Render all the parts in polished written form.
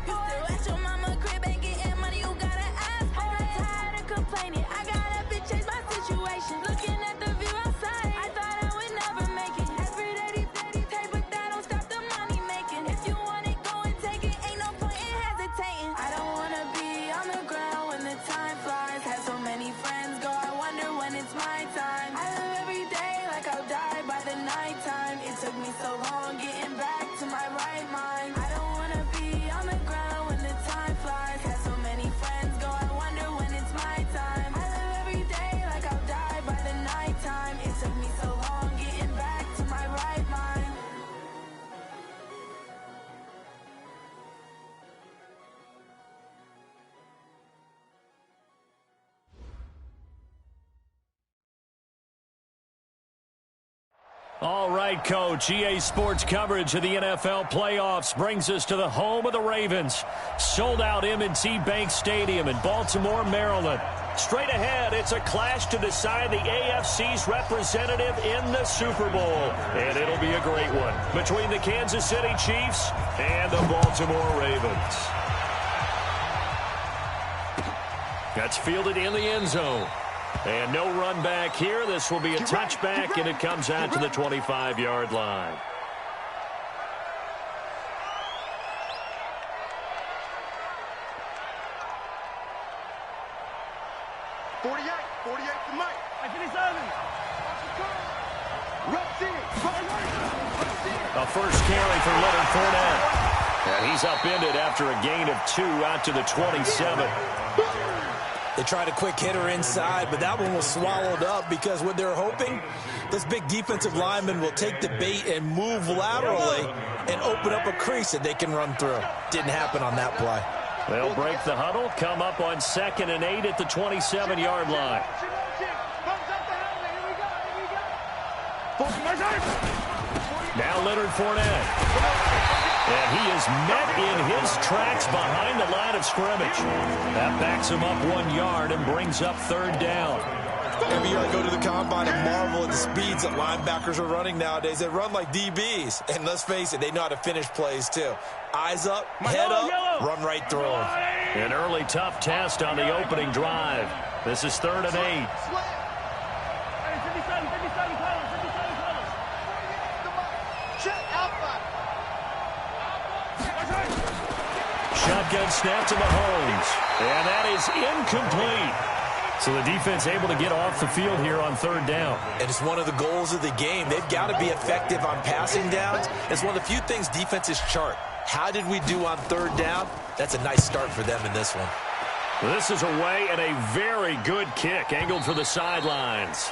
You still at your mama crib, ain't getting money, you gotta ask for it. I'm tired of complaining, I gotta bitch change my situation. Looking at the view outside, I thought I would never make it. Every day these take, but that don't stop the money making. If you want it, go and take it, ain't no point in hesitating. I don't wanna be on the ground when the time flies. Had so many friends go, I wonder when it's my time. I live every day like I'll die by the nighttime. It took me so long getting back to my right mind. I don't wanna be on the ground when the time flies. Had so many friends go, I wonder when it's my time. I live every day like I'll die by the nighttime. It took me so long getting back to my right mind. All right, Coach. EA Sports coverage of the NFL playoffs brings us to the home of the Ravens. Sold out M&T Bank Stadium in Baltimore, Maryland. Straight ahead, it's a clash to decide the AFC's representative in the Super Bowl. And it'll be a great one between the Kansas City Chiefs and the Baltimore Ravens. That's fielded in the end zone. And no run back here. This will be a touchback, and it comes out to the 25-yard line. A first carry for Leonard Fournette. And he's upended after a gain of 2 out to the 27. They tried a quick hitter inside, but that one was swallowed up because what they're hoping, this big defensive lineman will take the bait and move laterally and open up a crease that they can run through. Didn't happen on that play. They'll break the huddle, come up on 2nd and 8 at the 27-yard line. Now Leonard Fournette. And he is met in his tracks behind the line of scrimmage. That backs him up 1 yard and brings up 3rd down. Every year I go to the combine and marvel at the speeds that linebackers are running nowadays. They run like DBs. And let's face it, they know how to finish plays too. Eyes up, head up, run right through them. An early tough test on the opening drive. This is 3rd and 8. Shotgun snap to Mahomes. And that is incomplete. So the defense able to get off the field here on 3rd down. And it's one of the goals of the game. They've got to be effective on passing downs. It's one of the few things defenses chart. How did we do on 3rd down? That's a nice start for them in this one. This is away and a very good kick angled for the sidelines.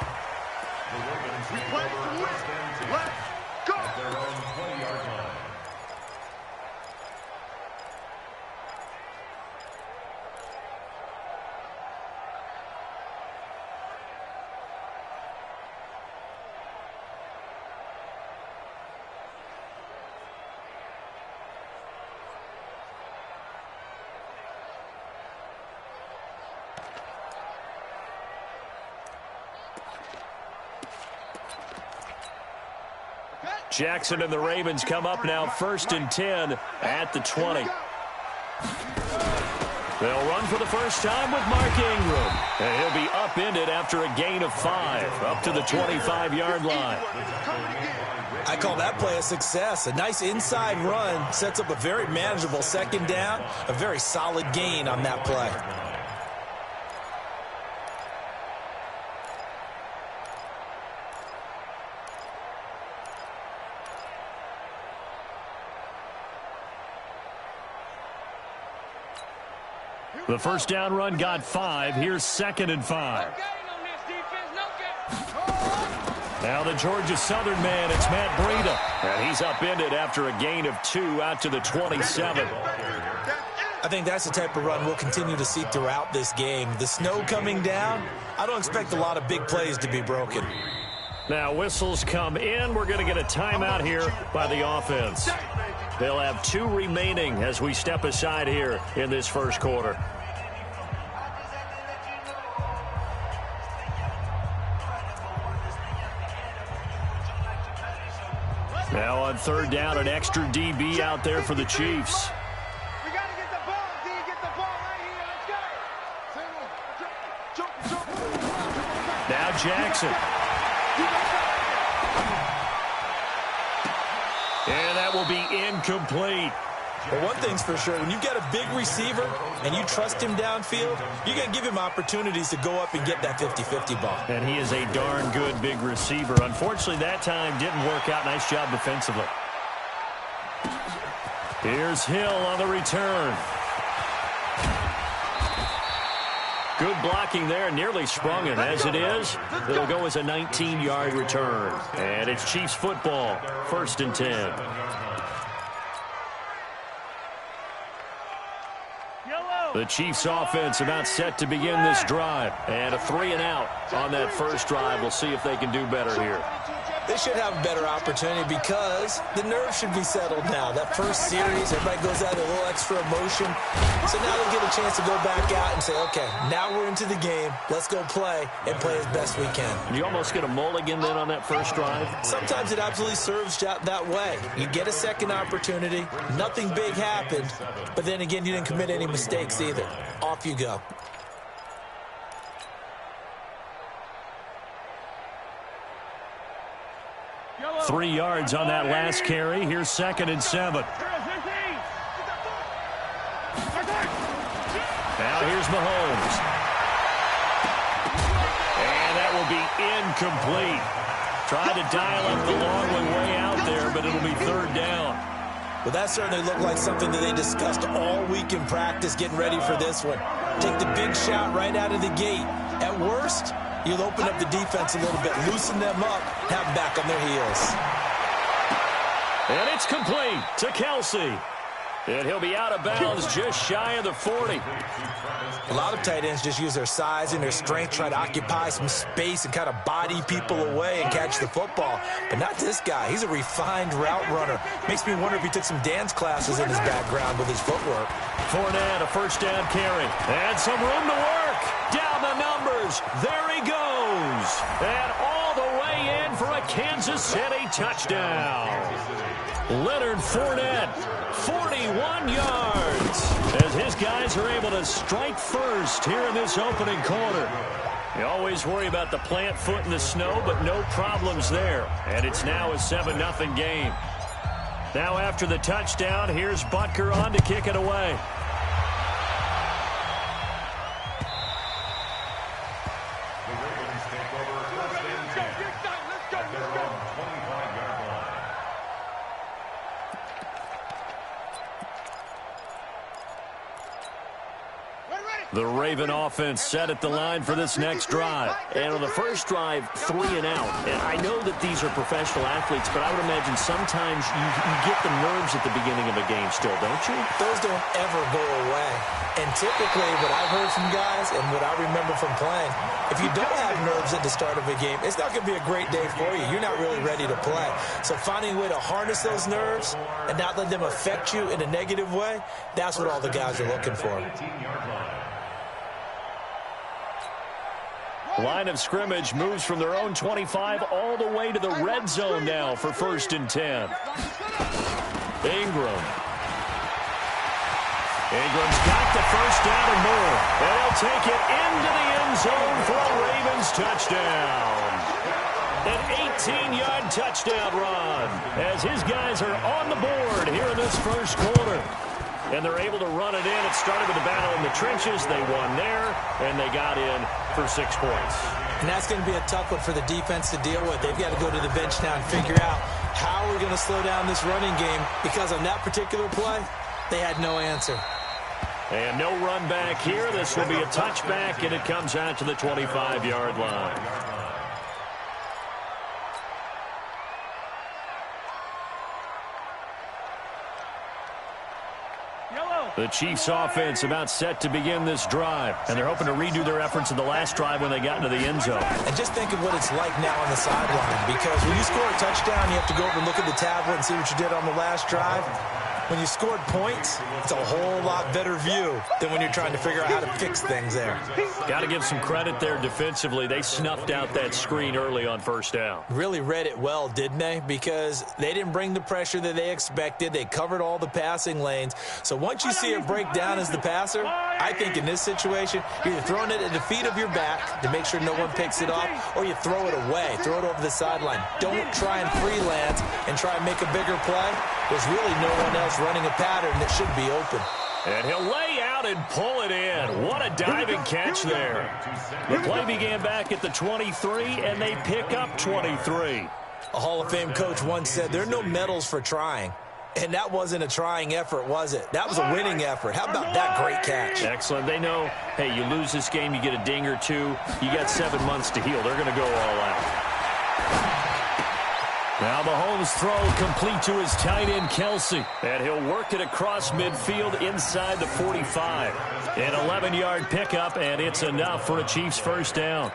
Jackson and the Ravens come up now 1st and 10 at the 20. They'll run for the first time with Mark Ingram. And he'll be upended after a gain of 5 up to the 25-yard line. I call that play a success. A nice inside run sets up a very manageable 2nd down. A very solid gain on that play. The first down run got 5. Here's 2nd and 5. Now the Georgia Southern man, it's Matt Breida. And he's upended after a gain of 2 out to the 27. I think that's the type of run we'll continue to see throughout this game. The snow coming down, I don't expect a lot of big plays to be broken. Now whistles come in. We're going to get a timeout here by the offense. They'll have 2 remaining as we step aside here in this first quarter. Now on 3rd down, an extra DB out there for the Chiefs. We got to get Jackson. And that will be incomplete. Well, one thing's for sure, when you've got a big receiver and you trust him downfield, you're going to give him opportunities to go up and get that 50-50 ball. And he is a darn good big receiver. Unfortunately, that time didn't work out. Nice job defensively. Here's Hill on the return. Good blocking there, nearly sprung it. As it is, it'll go as a 19-yard return. And it's Chiefs football, 1st and 10. The Chiefs offense about set to begin this drive. And a 3-and-out on that first drive. We'll see if they can do better here. They should have a better opportunity because the nerves should be settled now. That first series, everybody goes out with a little extra emotion. So now they'll get a chance to go back out and say, okay, now we're into the game. Let's go play and play as best we can. You almost get a mulligan then on that first drive? Sometimes it absolutely serves that way. You get a second opportunity. Nothing big happened. But then again, you didn't commit any mistakes either. Off you go. Yellow. 3 yards on that last carry. Here's 2nd and 7. Now here's Mahomes. And that will be incomplete. Tried to dial up the long way out there, but it'll be 3rd down. Well, that certainly looked like something that they discussed all week in practice, getting ready for this one. Take the big shot right out of the gate. At worst, you'll open up the defense a little bit, loosen them up, have them back on their heels. And it's complete to Kelsey. And he'll be out of bounds just shy of the 40. A lot of tight ends just use their size and their strength, try to occupy some space and kind of body people away and catch the football. But not this guy. He's a refined route runner. Makes me wonder if he took some dance classes in his background with his footwork. Fournette, a 1st down carry. And some room to work. Down the numbers. There he goes. And all the way in for a Kansas City touchdown. Leonard Fournette, 41 yards, as his guys are able to strike first here in this opening quarter. You always worry about the plant foot in the snow, but no problems there. And it's now a 7-0 game. Now after the touchdown, here's Butker on to kick it away. The Raven offense set at the line for this next drive. And on the first drive, 3-and-out. And I know that these are professional athletes, but I would imagine sometimes you get the nerves at the beginning of a game still, don't you? Those don't ever go away. And typically, what I've heard from guys and what I remember from playing, if you don't have nerves at the start of a game, it's not going to be a great day for you. You're not really ready to play. So finding a way to harness those nerves and not let them affect you in a negative way, that's what all the guys are looking for. Line of scrimmage moves from their own 25 all the way to the red zone now for 1st and 10. Ingram's got the 1st down and more. And he'll take it into the end zone for a Ravens touchdown. An 18-yard touchdown run as his guys are on the board here in this first quarter. And they're able to run it in. It started with a battle in the trenches. They won there, and they got in for 6 points. And that's going to be a tough one for the defense to deal with. They've got to go to the bench now and figure out how we're going to slow down this running game, because on that particular play, they had no answer. And no run back here. This will be a touchback, and it comes out to the 25-yard line. The Chiefs offense about set to begin this drive, and they're hoping to redo their efforts in the last drive when they got into the end zone. And just think of what it's like now on the sideline, because when you score a touchdown, you have to go over and look at the tablet and see what you did on the last drive. When you scored points, it's a whole lot better view than when you're trying to figure out how to fix things there. Got to give some credit there defensively. They snuffed out that screen early on first down. Really read it well, didn't they? Because they didn't bring the pressure that they expected. They covered all the passing lanes. So once you see it break down as the passer, I think in this situation, you're either throwing it at the feet of your back to make sure no one picks it off, or you throw it away, throw it over the sideline. Don't try and freelance and try and make a bigger play. There's really no one else running a pattern that should be open. And he'll lay out and pull it in. What a diving catch there. The play began back at the 23, and they pick up 23. A Hall of Fame coach once said, there are no medals for trying. And that wasn't a trying effort, was it? That was a winning effort. How about that great catch? Excellent. They know, hey, you lose this game, you get a ding or two. You got 7 months to heal. They're going to go all out. Now Mahomes' throw complete to his tight end, Kelsey. And he'll work it across midfield inside the 45. An 11-yard pickup, and it's enough for a Chiefs first down.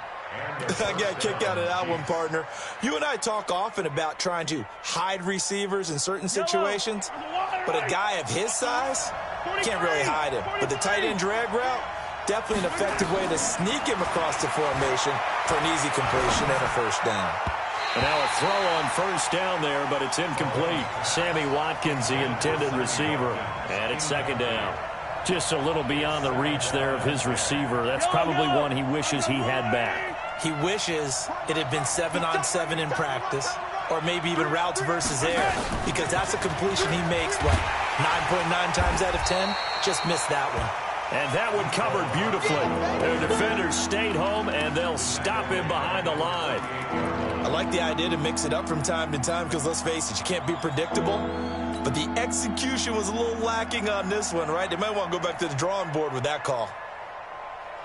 I got a kick out of that one, partner. You and I talk often about trying to hide receivers in certain situations, but a guy of his size can't really hide him. But the tight end drag route, definitely an effective way to sneak him across the formation for an easy completion and a first down. And now a throw on first down there, but it's incomplete. Sammy Watkins, the intended receiver, and it's second down. Just a little beyond the reach there of his receiver. That's probably one he wishes he had back. He wishes it had been 7-on-7 in practice, or maybe even routes versus air, because that's a completion he makes, what, 9.9 times out of 10? Just missed that one. And that one covered beautifully. Their defenders stayed home, and they'll stop him behind the line. I like the idea to mix it up from time to time because, let's face it, you can't be predictable. But the execution was a little lacking on this one, right? They might want to go back to the drawing board with that call.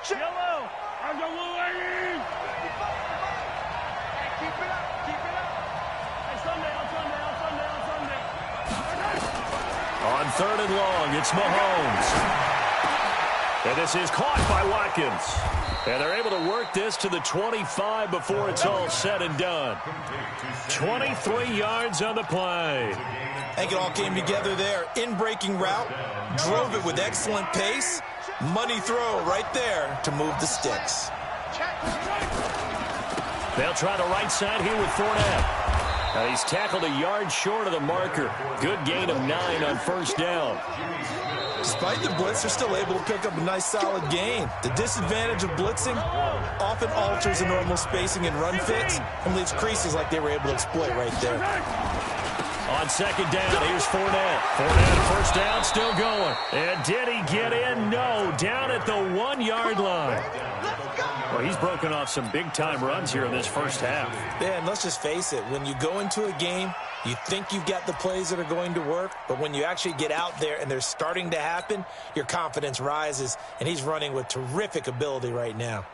Yellow! On the lane! Keep it up, keep it up. Hey, Sunday. On third and long, it's Mahomes. And this is caught by Watkins. And they're able to work this to the 25 before it's all said and done. 23 yards on the play. I think it all came together there. In-breaking route, drove it with excellent pace. Money throw right there to move the sticks. They'll try the right side here with Fournette. Now he's tackled a yard short of the marker. Good gain of 9 on first down. Despite the blitz, they're still able to pick up a nice solid gain. The disadvantage of blitzing often alters the normal spacing and run fits and leaves creases like they were able to exploit right there. On second down, here's Fournette. Fournette, first down, still going. And did he get in? No, down at the 1-yard line. Well, he's broken off some big-time runs here in this first half. Yeah, and let's just face it. When you go into a game, you think you've got the plays that are going to work, but when you actually get out there and they're starting to happen, your confidence rises, and he's running with terrific ability right now.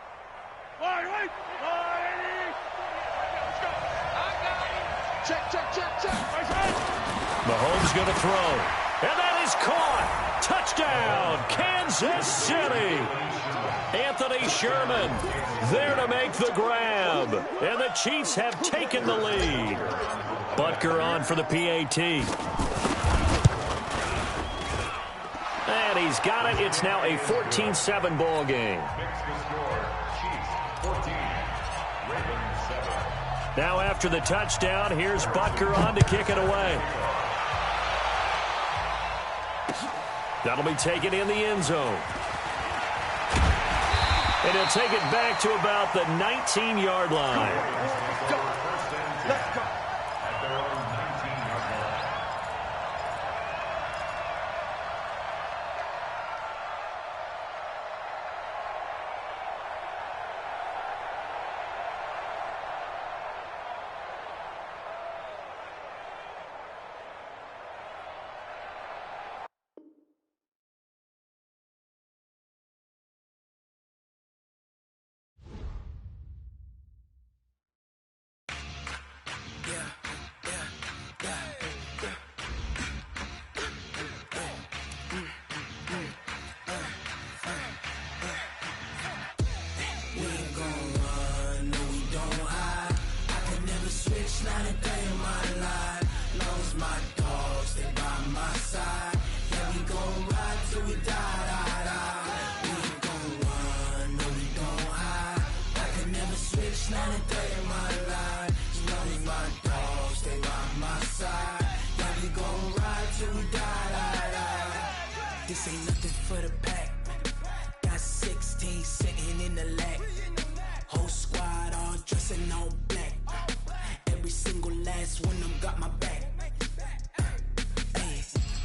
Mahomes going to throw. And that is caught. Touchdown, Kansas City. Anthony Sherman there to make the grab. And the Chiefs have taken the lead. Butker on for the PAT. And he's got it. It's now a 14-7 ball game. Now after the touchdown, here's Butker on to kick it away. That'll be taken in the end zone. And he'll take it back to about the 19-yard line. This ain't nothing for the pack. Got 16 sitting in the lap. Whole squad all dressing all black. Every single last one of them got my back. Hey,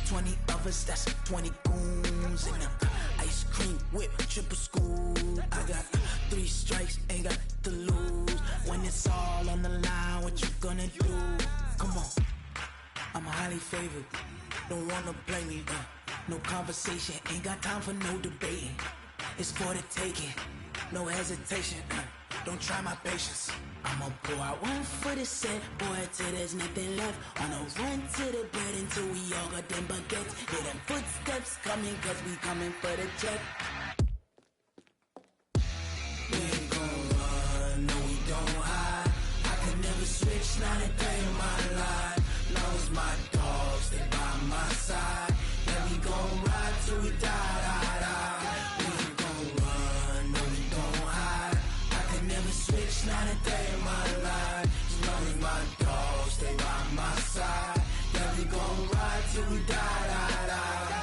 20 of us, that's 20 goons in them. Ice cream whip, triple scoop. I got 3 strikes, ain't got to lose. When it's all on the line, what you gonna do? Come on, I'm highly favored. Don't wanna blame me. No conversation, ain't got time for no debating. It's for the taking, no hesitation. Don't try my patience. I'ma pour out one for the set, boy, till there's nothing left. On a run to the bread until we all got them baguettes. Hear them footsteps coming, cause we coming for the check. We ain't gon' run, no we don't hide. I can never switch, not a day in my life. Long as my dogs, they by my side. Yeah, we gon' ride till we die, die, die. We ain't gon' run, no we don't hide. I can never switch, not a day in my life. As long as my dogs stay by my side. Yeah, we gon' ride till we die, die, die.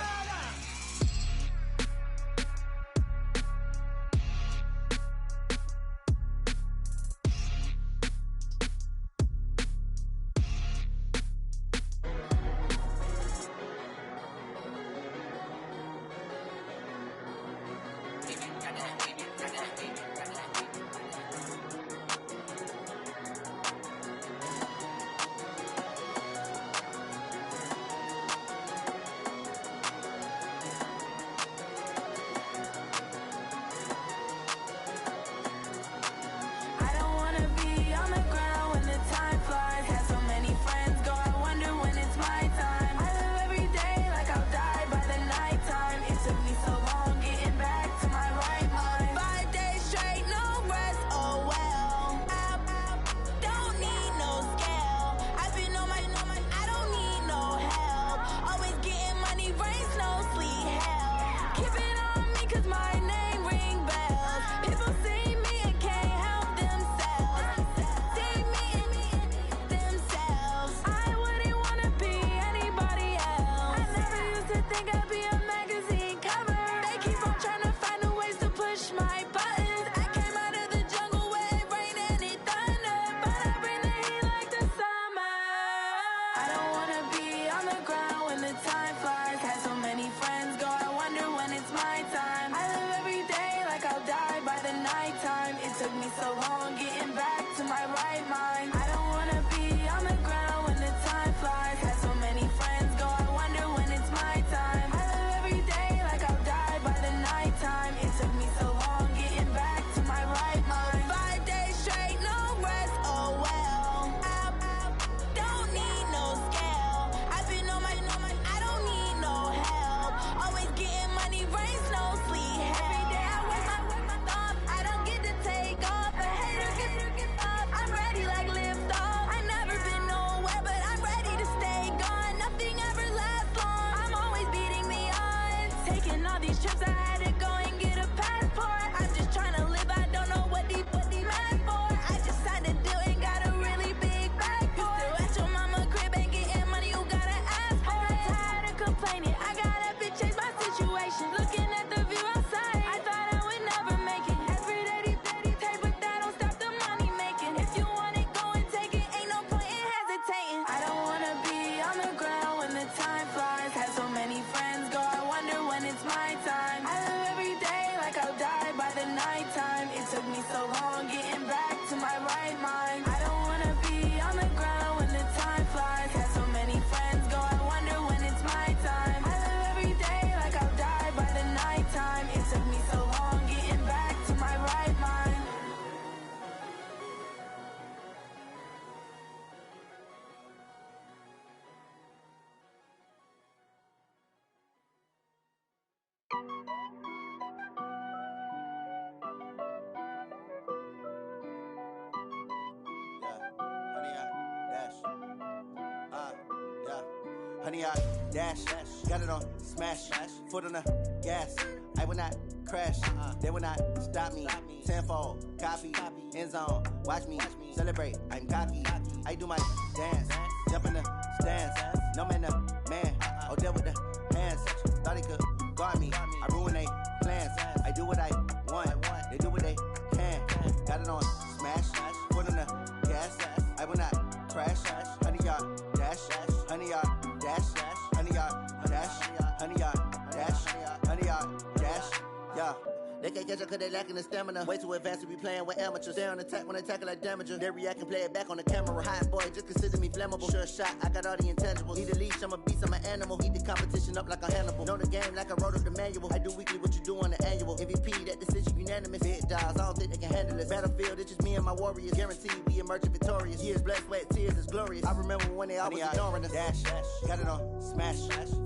Honey, I dash, got it on smash, foot on the gas. I will not crash, they will not stop me. Tenfold, copy, end zone, watch me celebrate. I'm cocky, I do my dance, jump in the stands. No man, oh, there with the hands. Thought he could guard me. I ruin they plans. I do what I want. They do what they can. Got it on smash. Foot on the gas. I will not crash. 100-yard dash. 100-yard dash. 100-yard dash. 100-yard dash. 100-yard dash. Yeah. They can't catch up cause they lacking the stamina. Way too advanced to be playing with amateurs. Stay on attack when they tackle like damager. They react and play it back on the camera. Hot boy, just consider me flammable. Sure shot, I got all the intangibles. Need a leash, I'm a beast, I'm an animal. Eat the competition up like a Hannibal. Know the game like I wrote up the manual. I do weekly what you do on the annual. MVP, that decision unanimous. Big dials, I don't think they can handle it. Battlefield, it's just me and my warriors. Guaranteed we emerge victorious. Years, blood, sweat, tears is glorious. I remember when they always ignoring us. Dash, got it on smash.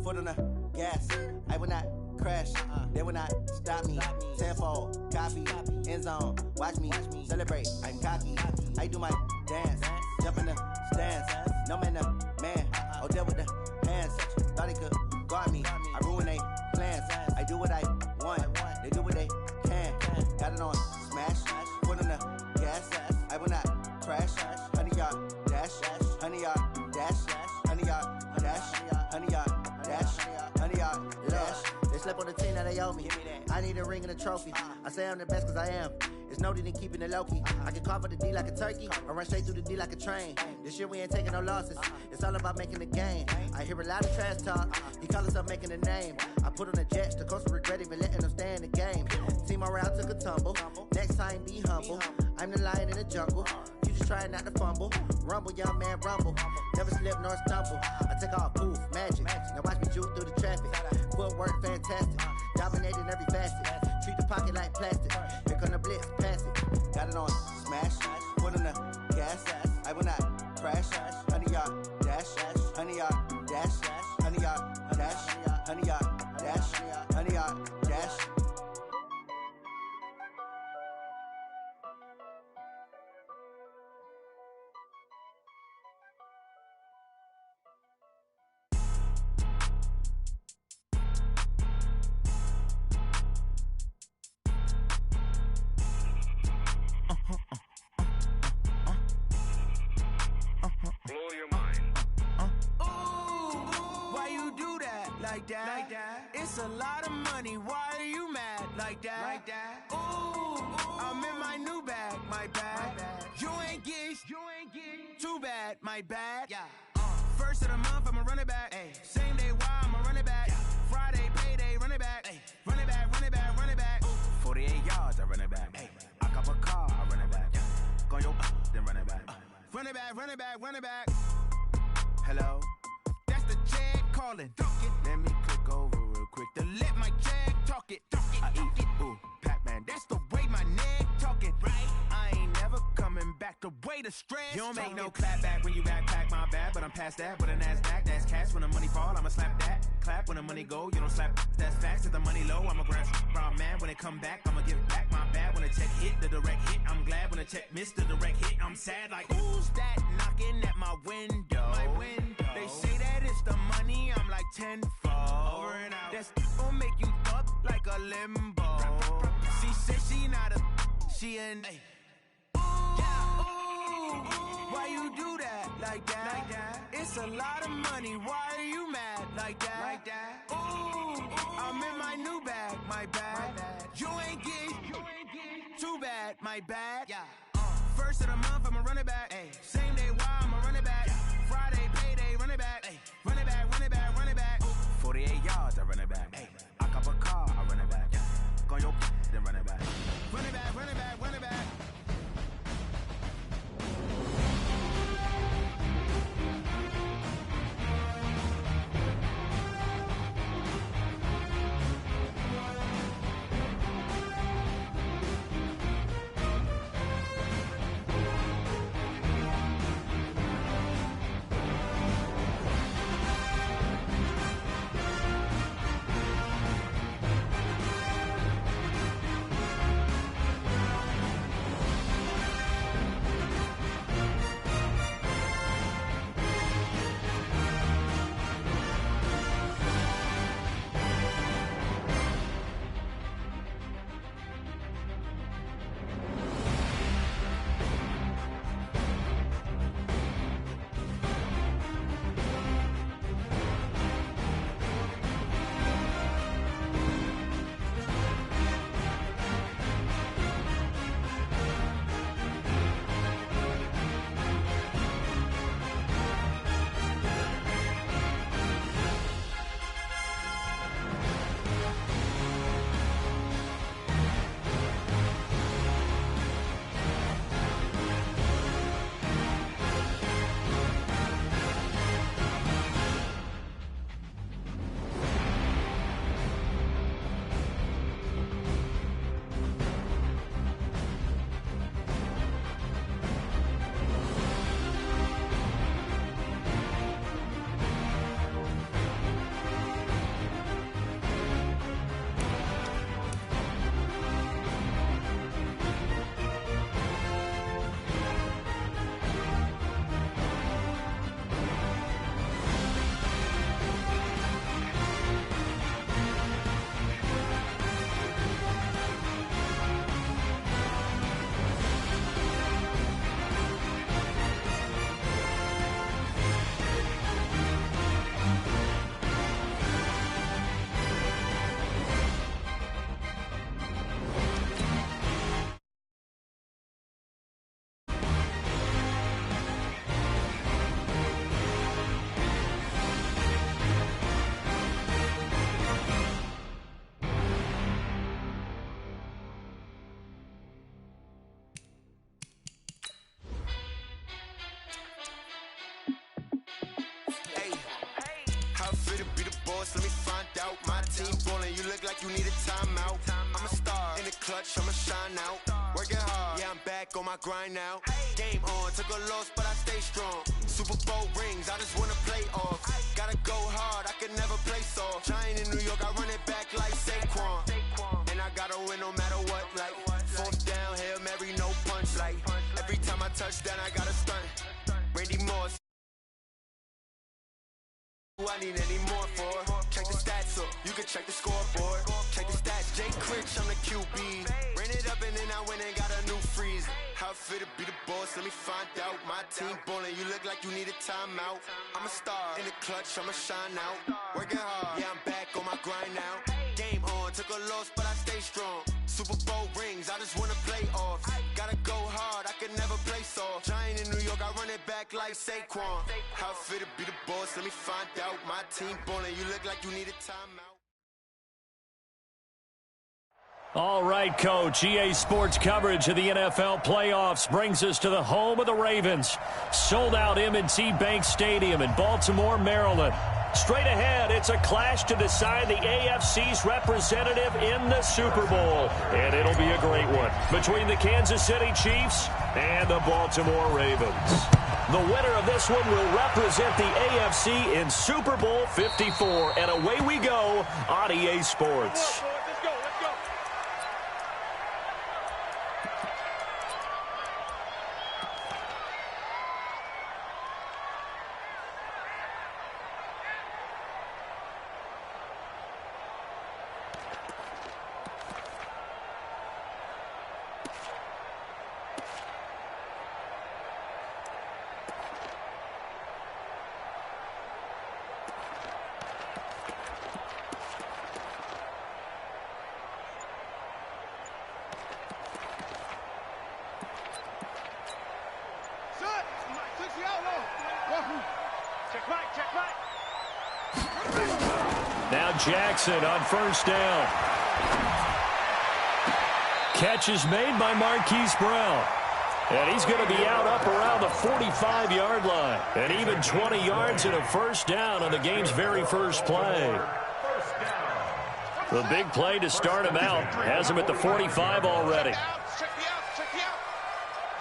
Foot on the gas. I will not crash. They will not stop me. Tenfold, copy, end zone. Watch me celebrate. I'm cocky. I do my dance. Jump in the stands. No man, the man. Oh, there with the hands. Thought he could guard me. I ruin they plans. I do what I want. They do what they can. Got it on smash. Foot on the gas. I will not crash. 100-yard dash. 100-yard dash. 100-yard dash. 100-yard dash. 100-yard dash. They slept on the team that they owe me. I need a ring and a trophy. I say I'm the best cause I am. It's noted in keeping it low-key. I can carve up the D like a turkey or run straight through the D like a train. This year we ain't taking no losses. It's all about making the game. I hear a lot of trash talk. He call himself making a name. I put on the Jets. The coach regret even letting them stay in the game. Team morale took a tumble. Next time be humble. I'm the lion in the jungle. You just trying not to fumble. Rumble, young man, rumble. Never slip nor stumble. I take off, poof, magic. Now watch me juke through the traffic. Footwork fantastic. Dominating every facet. Treat the pocket like plastic. Here come the blitz, pass it. Got it on smash. Foot on the gas. I will not crash. 100-yard dash. 100-yard dash. 100-yard dash. 100-yard dash. 100-yard dash. Blow your mind. Why you do that? Like that? It's a lot of money. Why are you mad? Like that? Ooh, I'm in my new bag. My bad. You ain't get. Too bad. My bad. Yeah. First of the month, I'ma run it back. Ay. Same day, why I'ma run it back. Friday, payday, run it back. Ay. Run it back, run it back, run it back. 48 yards, I run it back. Ay. I cop a car, I run it back. Go your then run it back. Run it back, run it back, run it back. Hello? That's the check calling. Let me click over real quick to let my check talk it. I eat it, ooh, Pac-Man. That's the way my neck talking. Right? I ain't never coming back the way the stress. You don't make no clap back when you backpack, my bad, but I'm past that. With a NASDAQ, that's cash. When the money fall, I'ma slap that. Clap when the money go, you don't slap. That's facts. If the money low, I'ma grab brown man. When it come back, I'ma give back my bad. When the check hit, the direct hit. I'm glad when the check missed the direct hit. I'm sad like, who's that knocking at my window? My window. They say that it's the money, I'm like tenfold. Over and out. That's gon' make you up like a limbo. She said she not a, she an. Why you do that? Like that? It's a lot of money. Why are you mad? Like that? Ooh, I'm in my new bag. My bad. You ain't get. Too bad. My bad. Yeah. First of the month, I'ma run it back. Ay. Same day, why I'ma run it back. Friday, payday, run it back. Ay. Run it back, run it back, run it back. 48 yards, I run it back. Ay. I cop a car, I run it back. Go your then run it back. Run it back, run it back, run it back. boss, let me find out. My team ballin', you look like you need a timeout. I'm a star, in the clutch, I'ma shine out. Working hard, yeah, I'm back on my grind now. Game on, took a loss, but I stay strong. Super Bowl rings, I just wanna play off. Gotta go hard, I can never play soft. Giant in New York, I run it back like Saquon. And I gotta win no matter what, like fourth down, Hail Mary, no punch. Like every time I touch down, I gotta stunt. Randy Moss, who I need any more for? Check the stats up, you can check the scoreboard. Check the stats, Jake Critch, I'm the QB. Ran it up and then I went and got a new freeze. How it fit to be the boss, let me find out. My team ballin', you look like you need a timeout. I'm a star, in the clutch, I'ma shine out. Working hard, yeah, I'm back on my grind now. Game on, took a loss, but I stay strong. Super Bowl rings, I just wanna play off. Gotta go hard, I can never play soft. Giant in New York, I run it back like Saquon. How it fit to be the boss, let me find out. My team ballin', you look like you need a timeout. All right, Coach. EA Sports coverage of the NFL playoffs brings us to the home of the Ravens. Sold out M&T Bank Stadium in Baltimore, Maryland. Straight ahead, it's a clash to decide the AFC's representative in the Super Bowl. And it'll be a great one between the Kansas City Chiefs and the Baltimore Ravens. The winner of this one will represent the AFC in Super Bowl 54. And away we go on EA Sports. Now Jackson on first down. Catch is made by Marquise Brown. And he's going to be out up around the 45-yard line. And even 20 yards and a first down on the game's very first play. The big play to start him out has him at the 45 already. Check me out.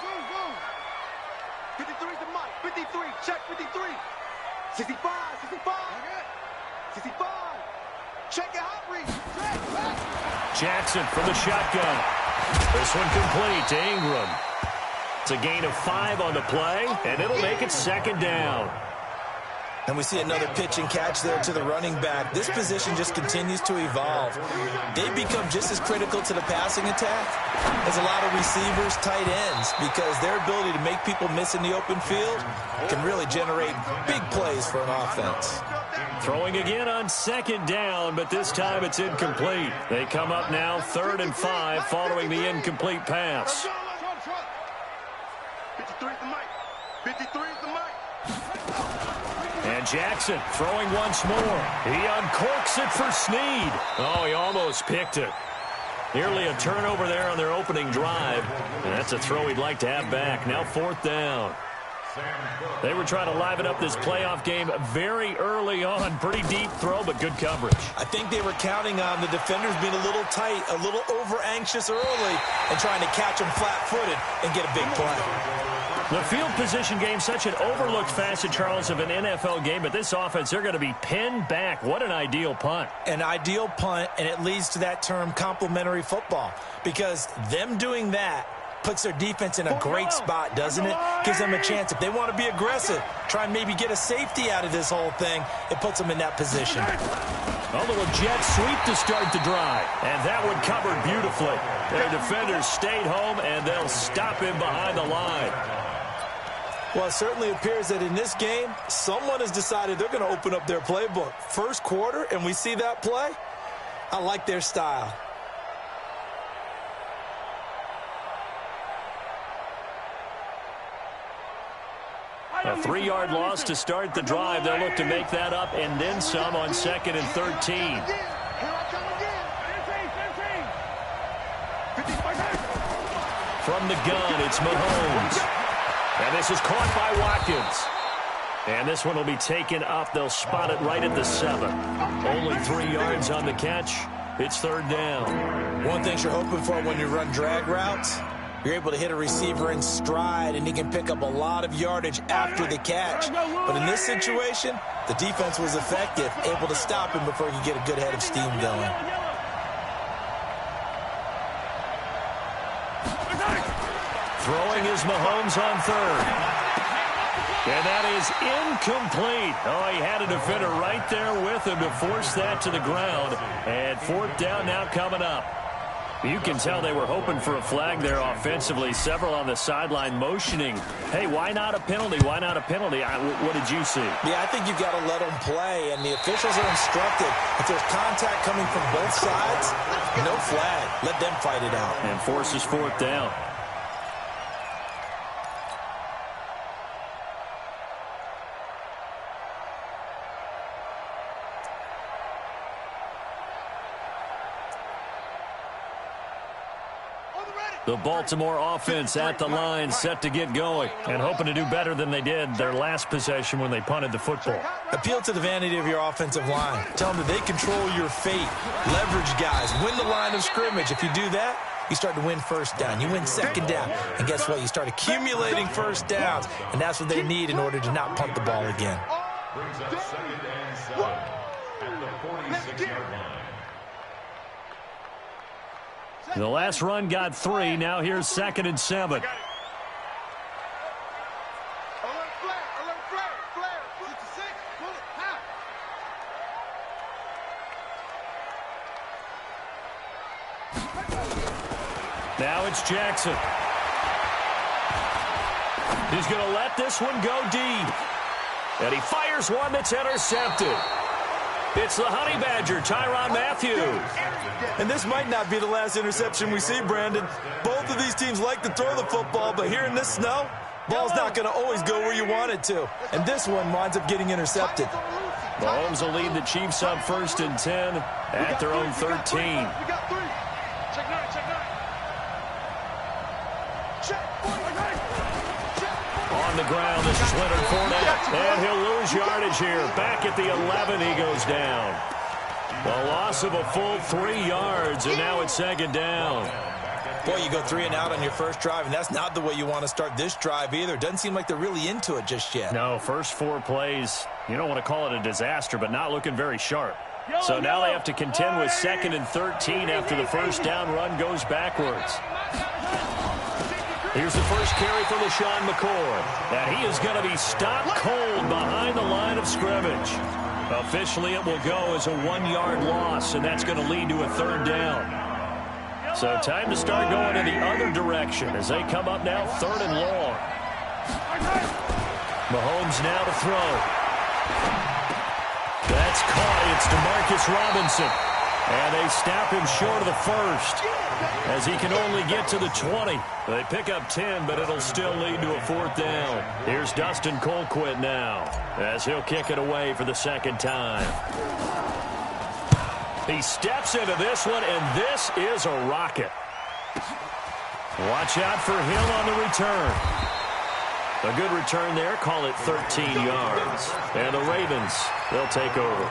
Boom, boom. 53 to Mike. 53. Check 53. 65. 65. Check your hot read. Jackson from the shotgun. This one complete to Ingram. It's a gain of 5 on the play, and it'll make it second down. And we see another pitch and catch there to the running back. This position just continues to evolve. They've become just as critical to the passing attack as a lot of receivers, tight ends, because their ability to make people miss in the open field can really generate big plays for an offense. Throwing again on second down, but this time it's incomplete. They come up now 3rd and 5 following the incomplete pass. 53 to Mike. 53 to Mike. And Jackson throwing once more. He uncorks it for Snead. Oh, he almost picked it. Nearly a turnover there on their opening drive. And that's a throw he'd like to have back. Now 4th down. They were trying to liven up this playoff game very early on. Pretty deep throw, but good coverage. I think they were counting on the defenders being a little tight, a little over-anxious early, and trying to catch them flat-footed and get a big play. The field position game, such an overlooked facet, Charles, of an NFL game, but this offense, they're going to be pinned back. What an ideal punt. An ideal punt, and it leads to that term complementary football, because them doing that puts their defense in a great spot, doesn't it? Gives them a chance. If they want to be aggressive, try and maybe get a safety out of this whole thing, it puts them in that position. A little jet sweep to start the drive, and that one covered beautifully. Their defenders stayed home, and they'll stop him behind the line. Well, it certainly appears that in this game, someone has decided they're going to open up their playbook. First quarter, and we see that play. I like their style. A 3-yard loss to start the drive. They'll look to make that up and then some on 2nd and 13. From the gun, it's Mahomes. And this is caught by Watkins. And this one will be taken up. They'll spot it right at the 7. Only 3 yards on the catch. It's third down. One thing you're hoping for when you run drag routes, you're able to hit a receiver in stride, and he can pick up a lot of yardage after the catch. But in this situation, the defense was effective, able to stop him before he could get a good head of steam going. Throwing is Mahomes on third. And that is incomplete. Oh, he had a defender right there with him to force that to the ground. And fourth down now coming up. You can tell they were hoping for a flag there offensively. Several on the sideline motioning. Hey, why not a penalty? Why not a penalty? What did you see? Yeah, I think you've got to let them play, and the officials are instructed. If there's contact coming from both sides, no flag. Let them fight it out. And forces fourth down. The Baltimore offense at the line, set to get going, and hoping to do better than they did their last possession when they punted the football. Appeal to the vanity of your offensive line. Tell them that they control your fate. Leverage guys. Win the line of scrimmage. If you do that, you start to win first down. You win second down. And guess what? You start accumulating first downs. And that's what they need in order to not punt the ball again. Brings up second and 7 at the 46-yard line. The last run got 3. Now here's second and 7. Alert flare, 56, pull it, high. Now it's Jackson. He's going to let this one go deep. And he fires one that's intercepted. It's the Honey Badger, Tyrann Mathieu. And this might not be the last interception we see, Brandon. Both of these teams like to throw the football, but here in this snow, ball's not going to always go where you want it to. And this one winds up getting intercepted. Mahomes will lead the Chiefs up first and 10 at their own 13. We got 3. Check 9, check 9. Check 49. On the ground, this is Leonard Fournette, and he'll lose yardage here. Back at the 11, he goes down. A loss of a full 3 yards, and now it's second down. Boy, you go 3 and out on your first drive, and that's not the way you want to start this drive either. Doesn't seem like they're really into it just yet. No, first 4 plays, you don't want to call it a disaster, but not looking very sharp. So now they have to contend with second and 13 after the first down run goes backwards. Here's the first carry for LaShawn McCoy. And he is going to be stopped cold behind the line of scrimmage. Officially, it will go as a 1-yard loss, and that's going to lead to a third down. So time to start going in the other direction as they come up now third and long. Mahomes now to throw. That's caught. It's DeMarcus Robinson. And they stop him short of the first as he can only get to the 20. They pick up 10, but it'll still lead to a fourth down. Here's Dustin Colquitt now as he'll kick it away for the second time. He steps into this one, and this is a rocket. Watch out for Hill on the return. A good return there. Call it 13 yards. And the Ravens, they'll take over.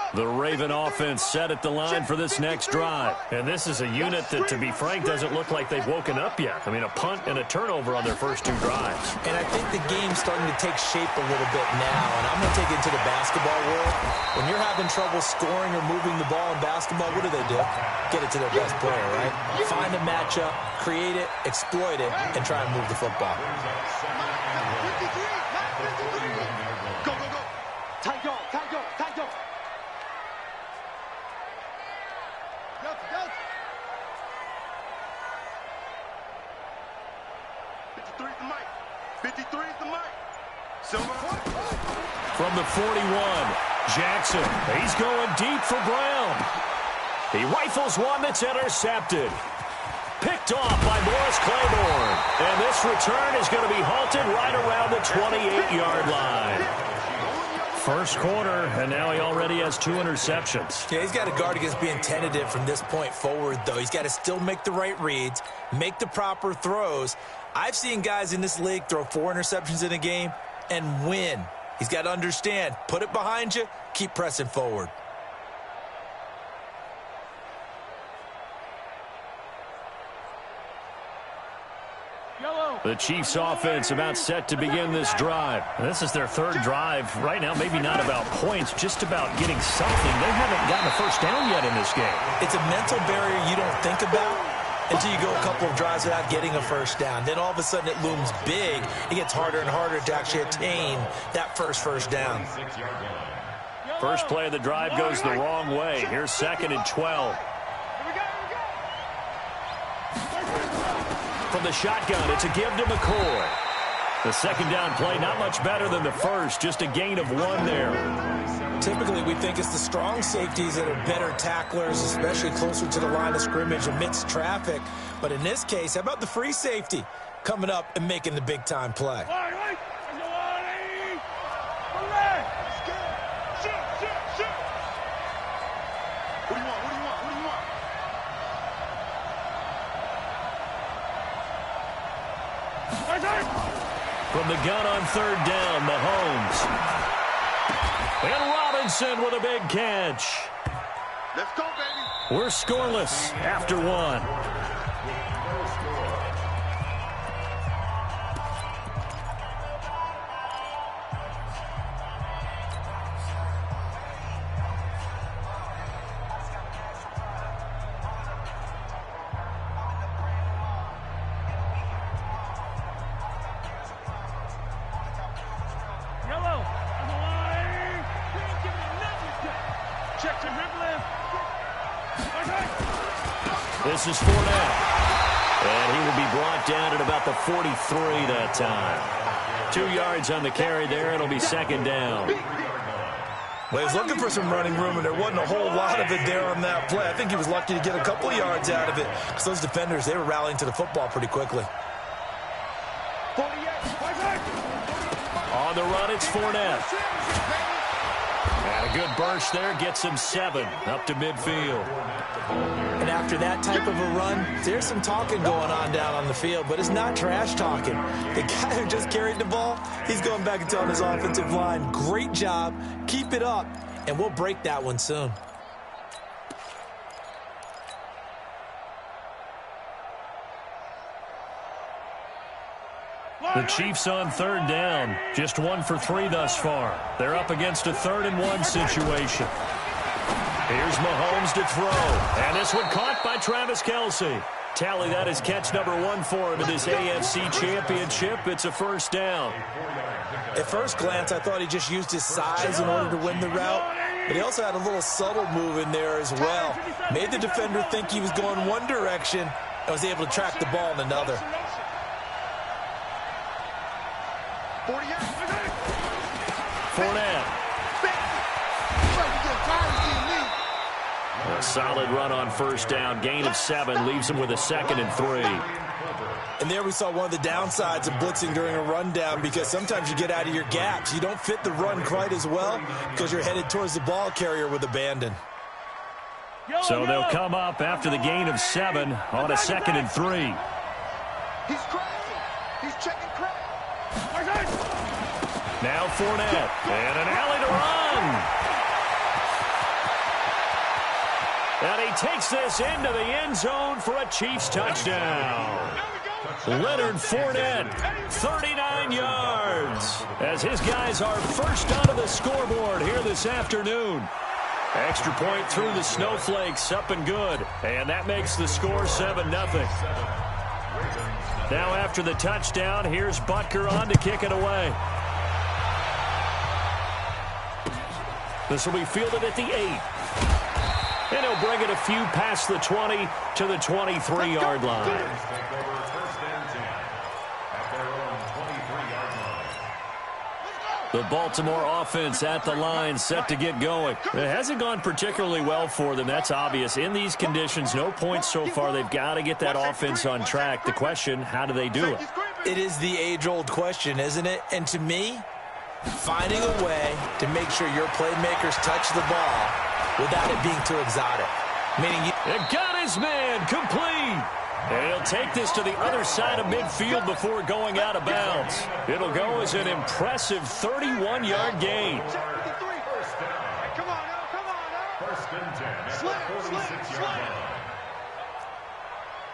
The Raven offense set at the line for this next drive. And this is a unit that, to be frank, doesn't look like they've woken up yet. I mean, a punt and a turnover on their first 2 drives. And I think the game's starting to take shape a little bit now. And I'm going to take it to the basketball world. When you're having trouble scoring or moving the ball in basketball, what do? Get it to their best player, right? Find a matchup, create it, exploit it, and try and move the football. Go, go, go. Tight go, tight go, tight go. Delta, Delta. 53 is the mic. 53 is the mic. Silver. From the 41, Jackson, he's going deep for Brown. He rifles one that's intercepted. Picked off by Morris Claiborne. And this return is going to be halted right around the 28-yard line. First quarter, and now he already has 2 interceptions. Yeah, he's got to guard against being tentative from this point forward, though. He's got to still make the right reads, make the proper throws. I've seen guys in this league throw 4 interceptions in a game and win. He's got to understand, put it behind you, keep pressing forward. The Chiefs offense about set to begin this drive. This is their 3rd drive. Right now, maybe not about points, just about getting something. They haven't gotten a first down yet in this game. It's a mental barrier you don't think about until you go a couple of drives without getting a first down. Then all of a sudden it looms big. It gets harder and harder to actually attain that first down. First play of the drive goes the wrong way. Here's 2nd and 12. From the shotgun, it's a give to McCoy. The 2nd down play, not much better than the first, just a gain of 1 there. Typically, we think it's the strong safeties that are better tacklers, especially closer to the line of scrimmage amidst traffic. But in this case, how about the free safety coming up and making the big-time play? From the gun on 3rd down, Mahomes. And Robinson with a big catch. Let's go, baby. We're scoreless after 1. This is Fournette. And he will be brought down at about the 43 that time. 2 yards on the carry there. It'll be 2nd down. Well, he was looking for some running room, and there wasn't a whole lot of it there on that play. I think he was lucky to get a couple of yards out of it because those defenders, they were rallying to the football pretty quickly. On the run, it's Fournette. And a good burst there gets him 7 up to midfield. And after that type of a run, there's some talking going on down on the field, but it's not trash talking. The guy who just carried the ball, he's going back and telling his offensive line, great job, keep it up, and we'll break that one soon. The Chiefs on 3rd down, just 1 for 3 thus far. They're up against a 3rd and 1 situation. Here's Mahomes to throw, and this one caught by Travis Kelce. Tally, that is catch number 1 for him in this AFC Championship. It's a first down. At first glance, I thought he just used his size in order to win the route, but he also had a little subtle move in there as well. Made the defender think he was going one direction and was able to track the ball in another. Fournette. A solid run on first down. Gain of 7 leaves him with a 2nd and 3. And there we saw one of the downsides of blitzing during a rundown because sometimes you get out of your gaps. You don't fit the run quite as well because you're headed towards the ball carrier with abandon. So they'll come up after the gain of 7 on a 2nd and 3. He's crashing. He's checking crash. Now Fournette. And an alley to run. And he takes this into the end zone for a Chiefs touchdown. Leonard Fournette, 39 yards, as his guys are first onto the scoreboard here this afternoon. Extra point through the snowflakes, up and good. And that makes the score 7-0. Now after the touchdown, here's Butker on to kick it away. This will be fielded at the 8. And he'll bring it a few past the 20 to the 23-yard line. The Baltimore offense at the line, set to get going. It hasn't gone particularly well for them. That's obvious. In these conditions, no points so far. They've got to get that offense on track. The question, how do they do it? It is the age-old question, isn't it? And to me, finding a way to make sure your playmakers touch the ball without it being too exotic. Meaning It got his man complete. And he'll take this to the other side of midfield before going out of bounds. It'll go as an impressive 31-yard gain. Come on now. First and 10. Slam.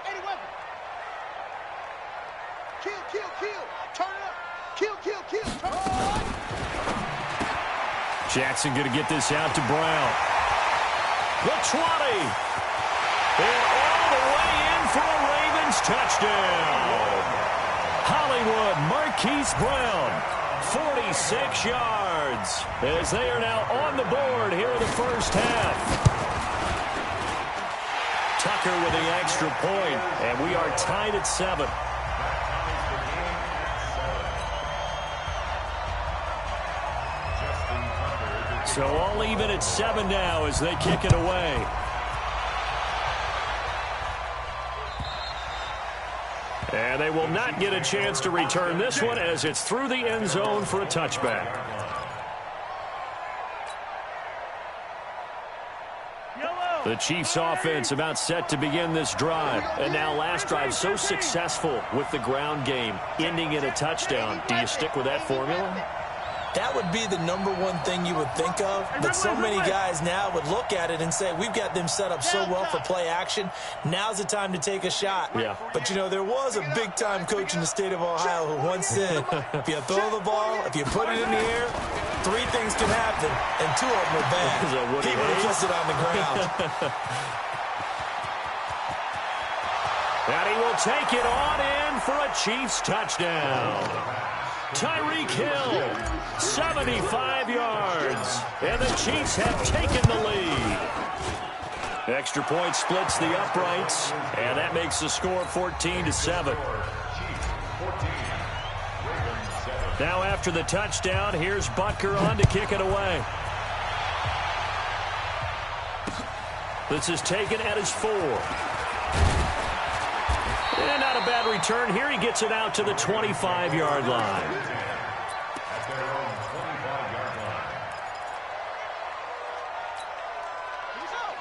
Eddie Weapon. Kill. Turn it up. Kill. Turn it up. Jackson going to get this out to Brown. The 20. And all the way in for a Ravens touchdown. Hollywood Marquise Brown, 46 yards, as they are now on the board here in the first half. Tucker with the extra point, and we are tied at 7. So all even at 7 now as they kick it away. And they will not get a chance to return this one as it's through the end zone for a touchback. The Chiefs offense about set to begin this drive. And now last drive so successful with the ground game, ending in a touchdown. Do you stick with that formula? that would be the number one thing you would think of. But so many guys now would look at it and say, we've got them set up so well for play action. Now's the time to take a shot. Yeah. But, you know, there was a big-time coach in the state of Ohio who once said, if you throw the ball, if you put it in the air, 3 things can happen, and 2 of them are bad. He would have kissed it on the ground. And he will take it on in for a Chiefs touchdown. Tyreek Hill, 75 yards. And the Chiefs have taken the lead. Extra point splits the uprights, and that makes the score 14-7. Now after the touchdown, here's Butker on to kick it away. This is taken at his 4. And not a bad return here. He gets it out to the 25-yard line.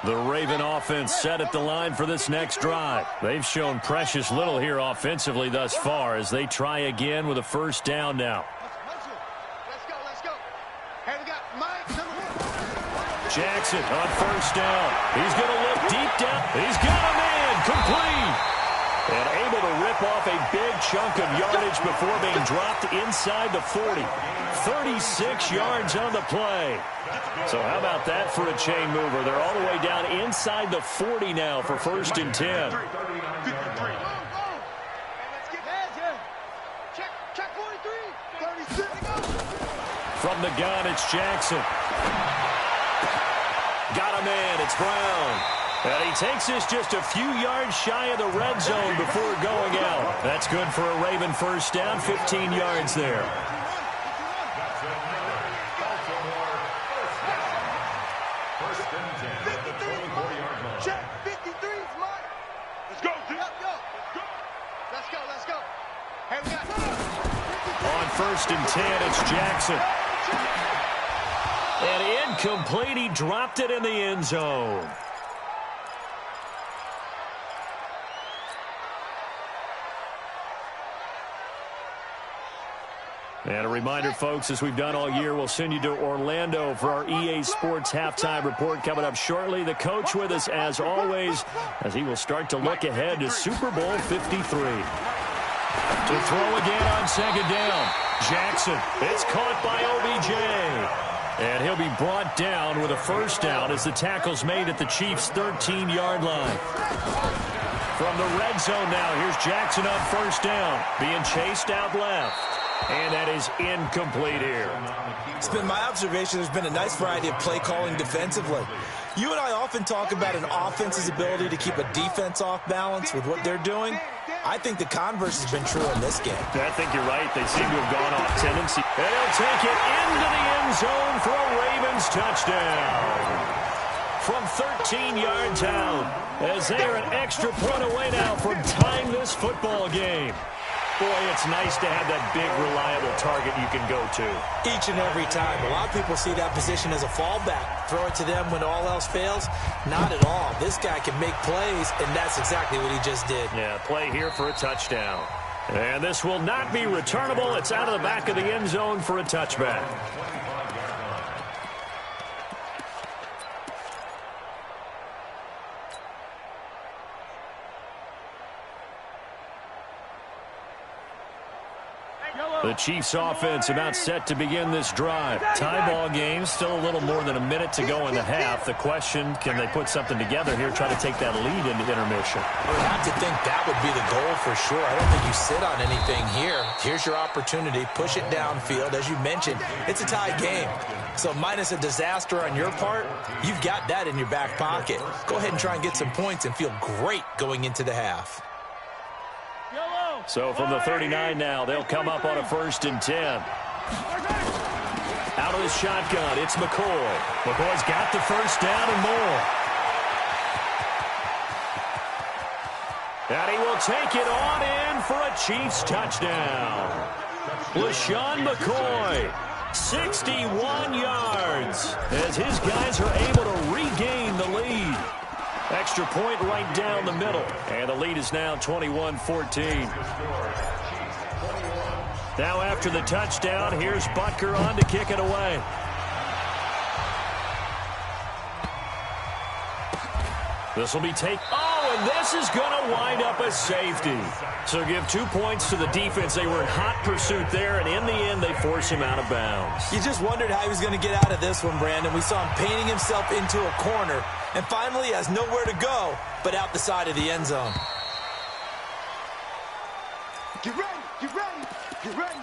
The Raven offense set at the line for this next drive. They've shown precious little here offensively thus far as they try again with a first down now. Let's go. Hey, we got Mike, number 1. Jackson on first down. He's going to look deep down. He's got a man complete. And able to rip off a big chunk of yardage before being dropped inside the 40. 36 yards on the play. So how about that for a chain mover? They're all the way down inside the 40 now for first and 10. Check 43. 36. From the gun, it's Jackson. Got a man, it's Brown. And he takes this just a few yards shy of the red zone before going out. That's good for a Raven first down, 15 yards there. Check 53, Mike. Let's go. Let's go. Hey, we got On first and 10, it's Jackson. And incomplete, he dropped it in the end zone. And a reminder, folks, as we've done all year, we'll send you to Orlando for our EA Sports halftime report coming up shortly. The coach with us, as always, as he will start to look ahead to Super Bowl 53. To throw again on second down. Jackson, it's caught by OBJ. And he'll be brought down with a first down as the tackle's made at the Chiefs' 13-yard line. From the red zone now, here's Jackson on first down, being chased out left. And that is incomplete here. It's been my observation there's been a nice variety of play calling defensively. You and I often talk about an offense's ability to keep a defense off balance with what they're doing. I think the converse has been true in this game. I think you're right. They seem to have gone off tendency. And he'll take it into the end zone for a Ravens touchdown. From 13 yards out, as they are an extra point away now from tying this football game. Boy, it's nice to have that big, reliable target you can go to. Each and every time. A lot of people see that position as a fallback. Throw it to them when all else fails. Not at all. This guy can make plays, and that's exactly what he just did. Yeah, play here for a touchdown. And this will not be returnable. It's out of the back of the end zone for a touchback. The Chiefs offense about set to begin this drive. Tie ball game, still a little more than a minute to go in the half. The question, can they put something together here, try to take that lead into intermission? I would have to think that would be the goal for sure. I don't think you sit on anything here. Here's your opportunity. Push it downfield. As you mentioned, it's a tie game. So minus a disaster on your part, you've got that in your back pocket. Go ahead and try and get some points and feel great going into the half. So from the 39 now, they'll come up on a 1st and 10. Out of the shotgun, it's McCoy. McCoy's got the first down and more. And he will take it on in for a Chiefs touchdown. LaShawn McCoy, 61 yards, as his guys are able to regain the lead. Extra point right down the middle. And the lead is now 21-14. Now after the touchdown, here's Butker on to kick it away. This will be Oh, and this is going to wind up a safety. So give 2 points to the defense. They were in hot pursuit there, and in the end, they force him out of bounds. You just wondered how he was going to get out of this one, Brandon. We saw him painting himself into a corner, and finally has nowhere to go but out the side of the end zone. Get ready, get ready, get ready.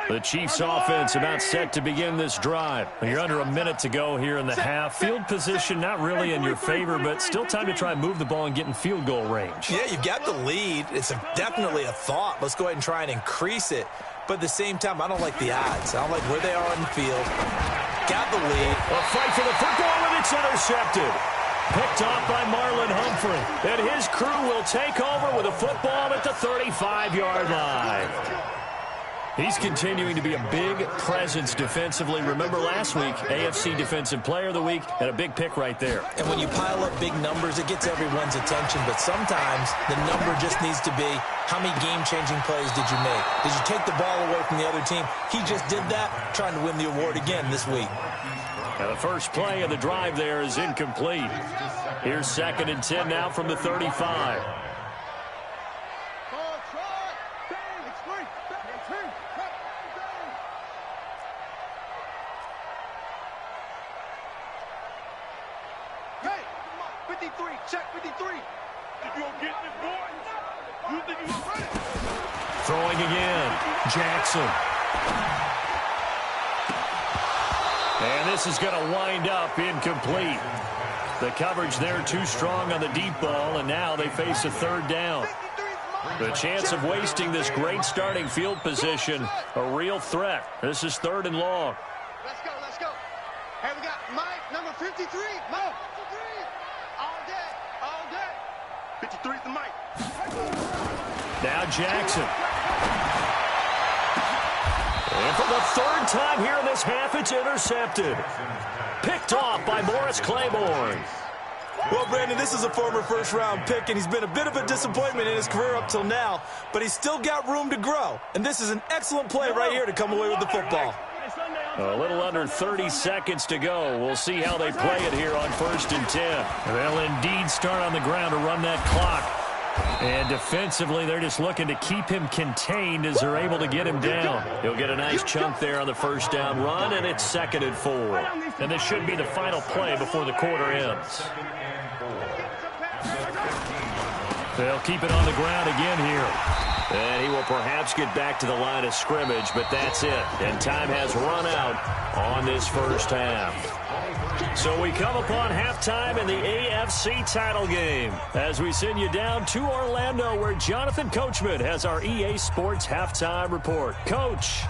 The Chiefs offense about set to begin this drive. You're under a minute to go here in the half. Field position not really in your favor, but still time to try and move the ball and get in field goal range. Yeah, you've got the lead. It's definitely a thought. Let's go ahead and try and increase it. But at the same time, I don't like the odds. I don't like where they are on the field. Got the lead. A fight for the football, and it's intercepted. Picked off by Marlon Humphrey. And his crew will take over with a football at the 35-yard line. He's continuing to be a big presence defensively. Remember last week, AFC Defensive Player of the Week, and a big pick right there. And when you pile up big numbers, it gets everyone's attention. But sometimes the number just needs to be, how many game-changing plays did you make? Did you take the ball away from the other team? He just did that, trying to win the award again this week. And the first play of the drive there is incomplete. Here's 2nd and 10 now from the 35. Check 53. If you don't get this boy, you think you're ready. Throwing again. Jackson. And this is going to wind up incomplete. The coverage there too strong on the deep ball, and now they face a 3rd down. The chance of wasting this great starting field position, a real threat. This is 3rd and long. Let's go, let's go. Hey, we got Mike, number 53. Mike. 53's the mic. Now Jackson. And for the 3rd time here in this half, it's intercepted. Picked off by Morris Claiborne. Well, Brandon, this is a former first-round pick, and he's been a bit of a disappointment in his career up till now, but he's still got room to grow. And this is an excellent play right here to come away with the football. A little under 30 seconds to go. We'll see how they play it here on 1st and 10. They'll indeed start on the ground to run that clock. And defensively, they're just looking to keep him contained as they're able to get him down. He'll get a nice chunk there on the 1st down run, and it's 2nd and 4. And this should be the final play before the quarter ends. They'll keep it on the ground again here. And he will perhaps get back to the line of scrimmage, but that's it. And time has run out on this first half. So we come upon halftime in the AFC title game as we send you down to Orlando, where Jonathan Coachman has our EA Sports halftime report. Coach.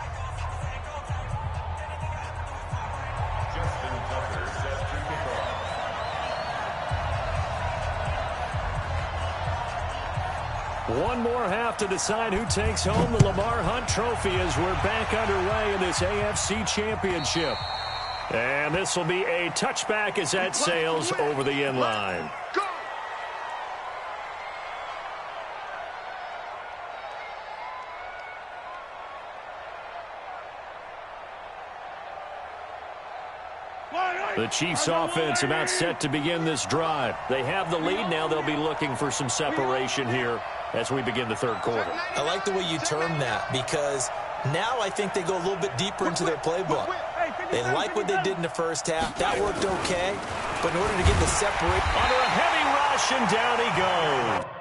One more half to decide who takes home the Lamar Hunt Trophy as we're back underway in this AFC Championship. And this will be a touchback as that sails over the end line. The Chiefs offense about set to begin this drive. They have the lead. Now they'll be looking for some separation here as we begin the third quarter. I like the way you term that, because now I think they go a little bit deeper into their playbook. They like what they did in the first half. That worked okay. But in order to get the separate... Under a heavy rush, and down he goes.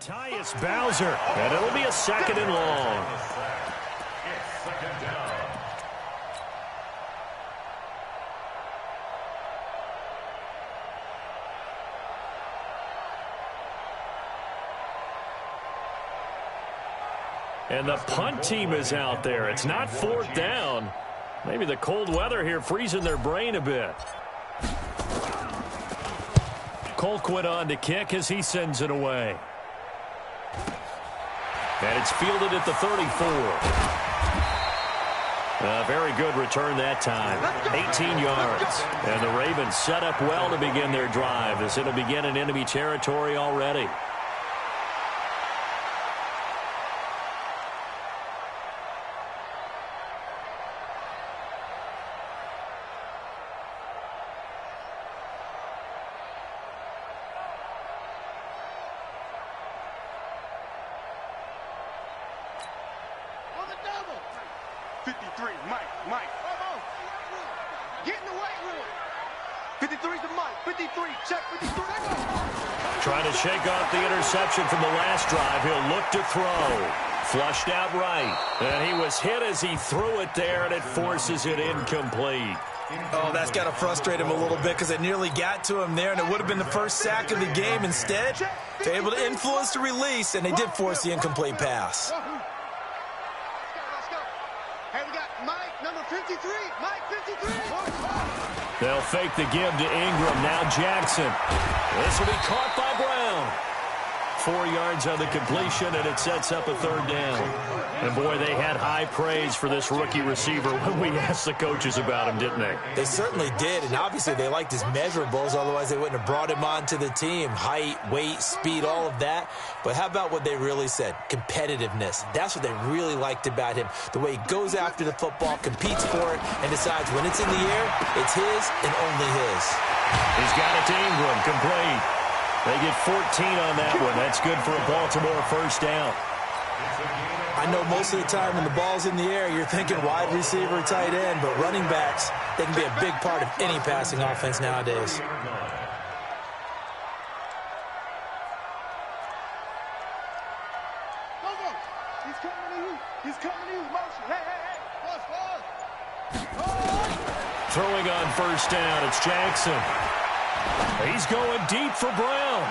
Tyus Bowser, and it'll be a second and long. And the punt team is out there. It's not fourth down. Maybe the cold weather here freezing their brain a bit. Colquitt on to kick as he sends it away. And it's fielded at the 34. A very good return that time. 18 yards. And the Ravens set up well to begin their drive as it'll begin in enemy territory already. Mike. Get in the weight room. 53's the Mike. 53. Check 53. Trying to shake off the interception from the last drive. He'll look to throw. Flushed out right. And he was hit as he threw it there, and it forces it incomplete. Oh, that's got to frustrate him a little bit because it nearly got to him there, and it would have been the first sack of the game. Instead, they're able to influence the release, and they did force the incomplete pass. Number 53, Mike 53. They'll fake the give to Ingram. Now Jackson. This will be caught by Brown. 4 yards on the completion, and it sets up a third down. And, boy, they had high praise for this rookie receiver when we asked the coaches about him, didn't they? They certainly did, and obviously they liked his measurables. Otherwise, they wouldn't have brought him onto the team. Height, weight, speed, all of that. But how about what they really said? Competitiveness. That's what they really liked about him. The way he goes after the football, competes for it, and decides when it's in the air, it's his and only his. He's got it to Ingram, complete. They get 14 on that one. That's good for a Baltimore first down. I know most of the time when the ball's in the air, you're thinking wide receiver, tight end, but running backs, they can be a big part of any passing offense nowadays. He's coming to you. He's coming to you. Motion. Hey. Throwing on first down, it's Jackson. He's going deep for Brown.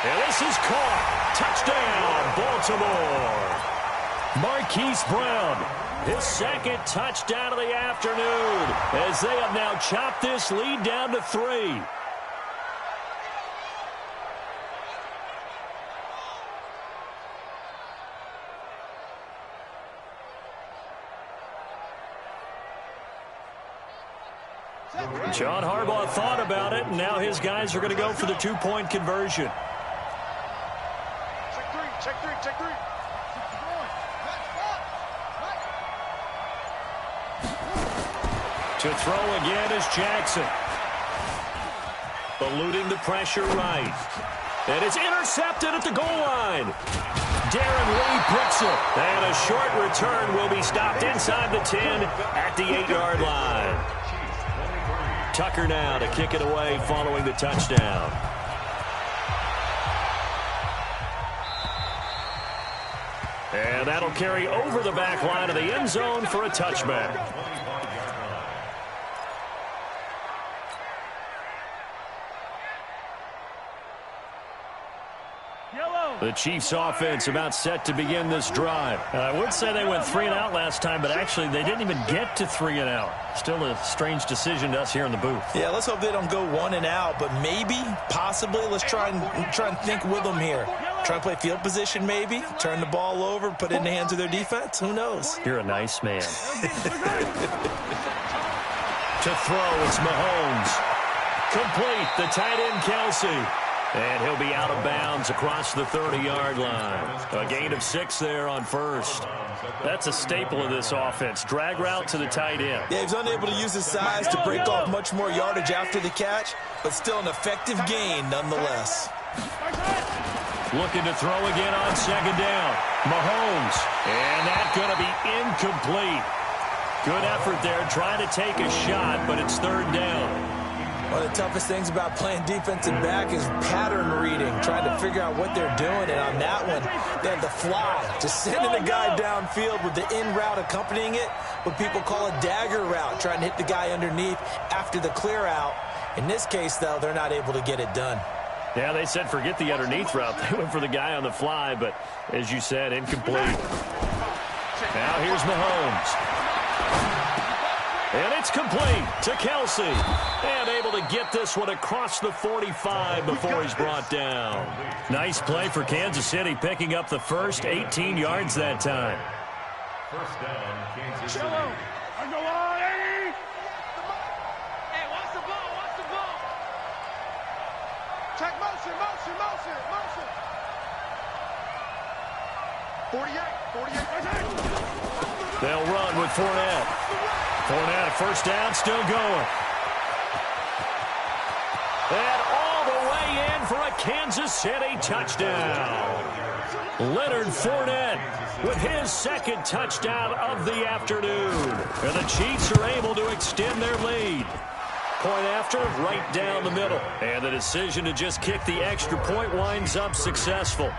And this is caught. Touchdown, Baltimore. Marquise Brown, his second touchdown of the afternoon, as they have now chopped this lead down to 3. John Harbaugh thought about it, and now his guys are going to go for the two-point conversion. Check three, check three, check three. To throw again is Jackson. Eluding the pressure right. And it's intercepted at the goal line. Darren Lee picks it. And a short return will be stopped inside the 10 at the 8-yard line. Tucker now to kick it away following the touchdown. And that'll carry over the back line of the end zone for a touchback. The Chiefs offense about set to begin this drive. I would say they went 3 and out last time, but actually they didn't even get to 3 and out. Still a strange decision to us here in the booth. Yeah, let's hope they don't go 1 and out, but maybe, possibly, let's try and think with them here. Try and play field position maybe, turn the ball over, put it in the hands of their defense. Who knows? You're a nice man. To throw, it's Mahomes. Complete, the tight end Kelsey. And he'll be out of bounds across the 30-yard line. A gain of 6 there on first. That's a staple of this offense. Drag route to the tight end. Yeah, he's unable to use his size to break off much more yardage after the catch, but still an effective gain nonetheless. Looking to throw again on second down. Mahomes. And that's going to be incomplete. Good effort there, trying to take a shot, but it's third down. One of the toughest things about playing defensive back is pattern reading, trying to figure out what they're doing. And on that one, they had the fly, just sending the guy downfield with the in route accompanying it, what people call a dagger route, trying to hit the guy underneath after the clear out. In this case, though, they're not able to get it done. Yeah, they said forget the underneath route. They went for the guy on the fly, but as you said, incomplete. Now here's Mahomes. And it's complete to Kelsey. And able to get this one across the 45 before he's brought down. Nice play for Kansas City, picking up the first 18 yards that time. First down, Kansas City. I go on, hey! Hey, watch the ball, watch the ball. Check motion, motion, motion, motion. 48. They'll run with Fournette. Fournette, a first down, still going. And all the way in for a Kansas City touchdown. Leonard Fournette with his second touchdown of the afternoon. And the Chiefs are able to extend their lead. Point after, right down the middle. And the decision to just kick the extra point winds up successful.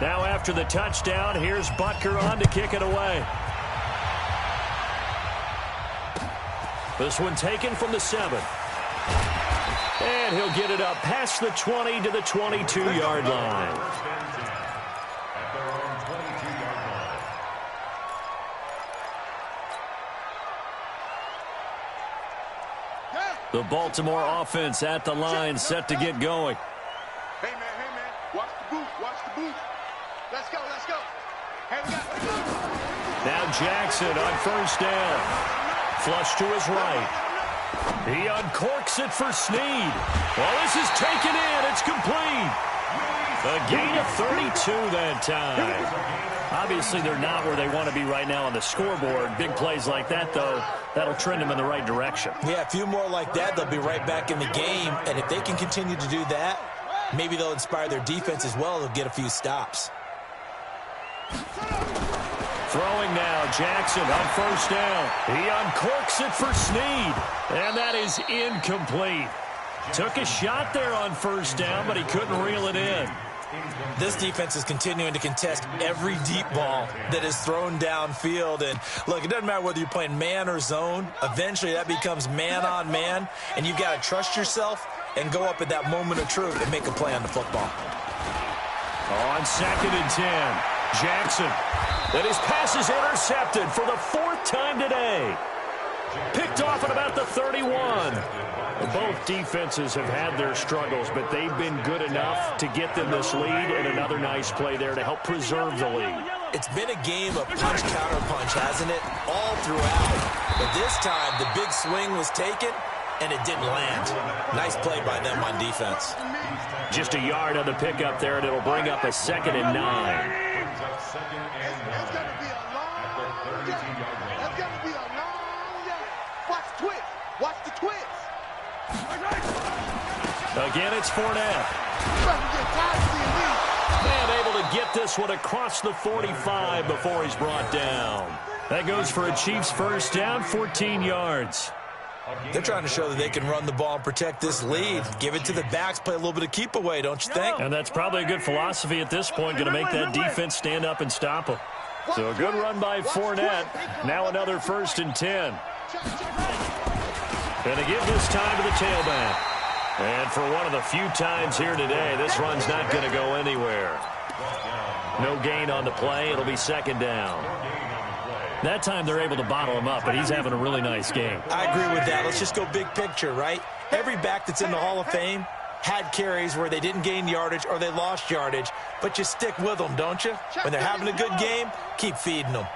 Now after the touchdown, here's Butker on to kick it away. This one taken from the 7. And he'll get it up past the 20 to the 22-yard line. The Baltimore offense at the line, set to get going. Hey, man, watch the boot, watch the boot. Let's go, let's go. Hey, we got Now Jackson on first down. Flush to his right. He uncorks it for Snead. Well, this is taken in. It's complete. A gain of 32 that time. Obviously, they're not where they want to be right now on the scoreboard. Big plays like that, though, that'll trend them in the right direction. Yeah, a few more like that, they'll be right back in the game. And if they can continue to do that, maybe they'll inspire their defense as well. They'll get a few stops. Throwing now, Jackson on first down. He uncorks it for Snead. And that is incomplete. Took a shot there on first down, but he couldn't reel it in. This defense is continuing to contest every deep ball that is thrown downfield. And look, it doesn't matter whether you're playing man or zone. Eventually that becomes man on man, and you've got to trust yourself and go up at that moment of truth and make a play on the football. On second and 10. Jackson. And his pass is intercepted for the 4th time today. Picked off at about the 31. Both defenses have had their struggles, but they've been good enough to get them this lead, and another nice play there to help preserve the lead. It's been a game of punch-counter-punch, hasn't it? All throughout. But this time, the big swing was taken, and it didn't land. Nice play by them on defense. Just a yard on the pickup there, and it'll bring up a 2nd and 9. That's going to be a long, that's going to be a long, watch the twist. Watch the twist. Again, it's Fournette. And able to get this one across the 45 before he's brought down. That goes for a Chiefs first down, 14 yards. They're trying to show that they can run the ball and protect this lead. Give it to the backs, play a little bit of keep away, don't you think? And that's probably a good philosophy at this point, going to make that defense stand up and stop them. So a good run by Fournette. Now another 1st and 10. And they give this time to the tailback. And for one of the few times here today, this run's not going to go anywhere. No gain on the play. It'll be 2nd down. That time they're able to bottle him up, but he's having a really nice game. I agree with that. Let's just go big picture, right? Every back that's in the Hall of Fame had carries where they didn't gain yardage or they lost yardage, but you stick with them, don't you? When they're having a good game, keep feeding them.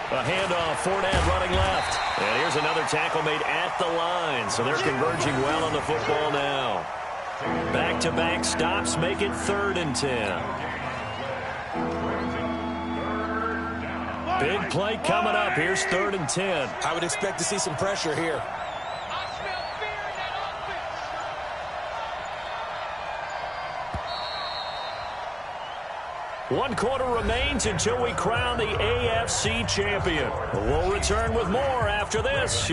A handoff, Fournette running left. And here's another tackle made at the line. So they're converging well on the football now. Back-to-back stops make it 3rd and 10. Big play coming up. Here's 3rd and 10. I would expect to see some pressure here. One quarter remains until we crown the AFC champion. We'll return with more after this.